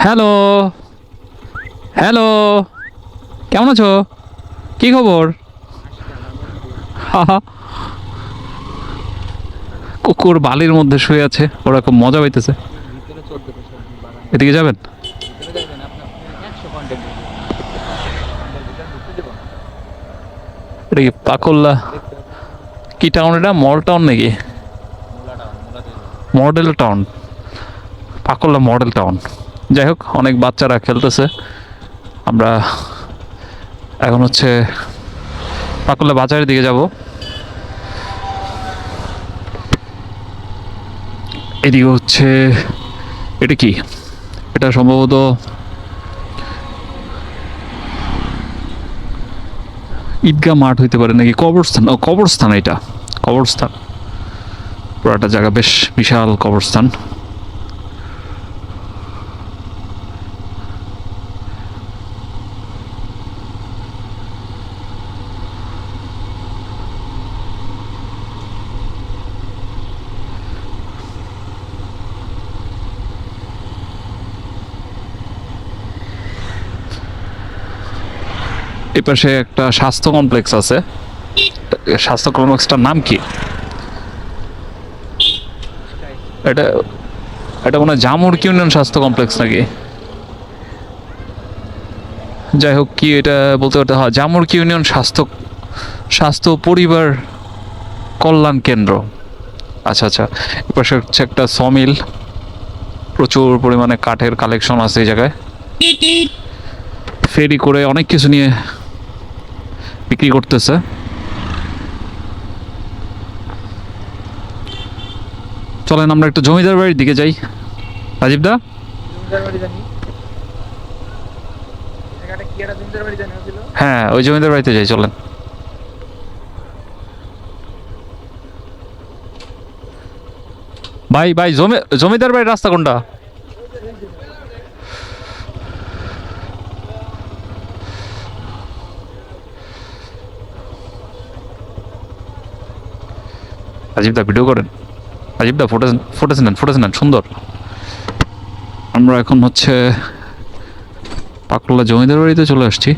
Hello, hello, কেমন আছো? কি খবর? হাহা, কুকুর বালির মধ্যে শুয়ে আছে, ওরা খুব মজা পাইতেছে। ভিতরে 14টা সবজি বাগানের এদিকে যাবেন? ভিতরে যাবেন আপনি 100 কন্টেন্ট ভিডিও আমাদের ভিতরে ঢুকতে দেব না। এটা কি পাকল্লা? দেখতে পাচ্ছেন কি টাউন এটা? মল টাউন নাকি? মোলাতে যাবেন। Model town? পাকল্লা মডেল টাউন। যাই হোক, অনেক বাচ্চারা খেলতেছে। আমরা এখন হচ্ছে পাকল্লা বাজারের দিকে যাব। এদিকে হচ্ছে, এটা কি? এটা সম্ভবত ঈদগাহ মাঠ হইতে পারে নাকি কবরস্থান। ও কবরস্থান, এটা কবরস্থান। পুরাটা জায়গা বেশ বিশাল কবরস্থান। এই পাশে একটা স্বাস্থ্য কমপ্লেক্স আছে। স্বাস্থ্য কমপ্লেক্সটার নাম কি? এটা এটা মনে হয় জামুর ইউনিয়ন স্বাস্থ্য কমপ্লেক্স নাকি? যাই হোক, কি এটা বলতে পারতে হয়, জামুর ইউনিয়ন স্বাস্থ্য স্বাস্থ্য পরিবার কল্যাণ কেন্দ্র। আচ্ছা আচ্ছা, এপাশে হচ্ছে একটা সমিল। প্রচুর পরিমাণে কাঠের কালেকশন আছে এই জায়গায়। ফেরি করে অনেক কিছু নিয়ে বিক্রি করতেছে। চলেন আমরা একটু জমিদার বাড়ির দিকে যাই। রাজীব দা, জমিদার বাড়ি জানি জায়গাটা কি একটা জমিদার বাড়ি জানি ছিল। হ্যাঁ ওই জমিদার বাড়িতে যাই, চলেন। ভাই ভাই, জমিদার বাড়ির রাস্তা কোনটা? রাজীব দা ভিডিও করেন। রাজীব দা ফুটেজ নেন সুন্দর। আমরা এখন হচ্ছে পাকলা জমিদার বাড়িতে চলে আসছি।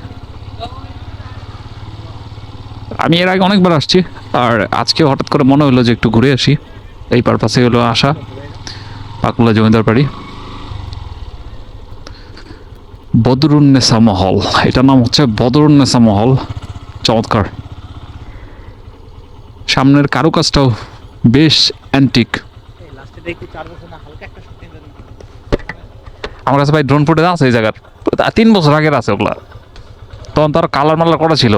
আমি এর আগে অনেকবার আসছি, আর আজকে হঠাৎ করে মনে হলো যে একটু ঘুরে আসি। এই পারপাসে হলো আসা পাকলা জমিদার বাড়ি। বদরুন্নেসা মহল, এটার নাম হচ্ছে বদরুন্নেসা মহল। চমৎকার। সামনের কারুকাজটাও বেশ অ্যান্টিক। এই লাস্টে দেখি 4 বছর না হালকা একটা শুটিং জানি। আমার কাছে ভাই ড্রোন ফুটেজ আছে এই জায়গার। 3 বছর আগের আছে ওগুলা। তখন তার কালার মালার করা ছিল।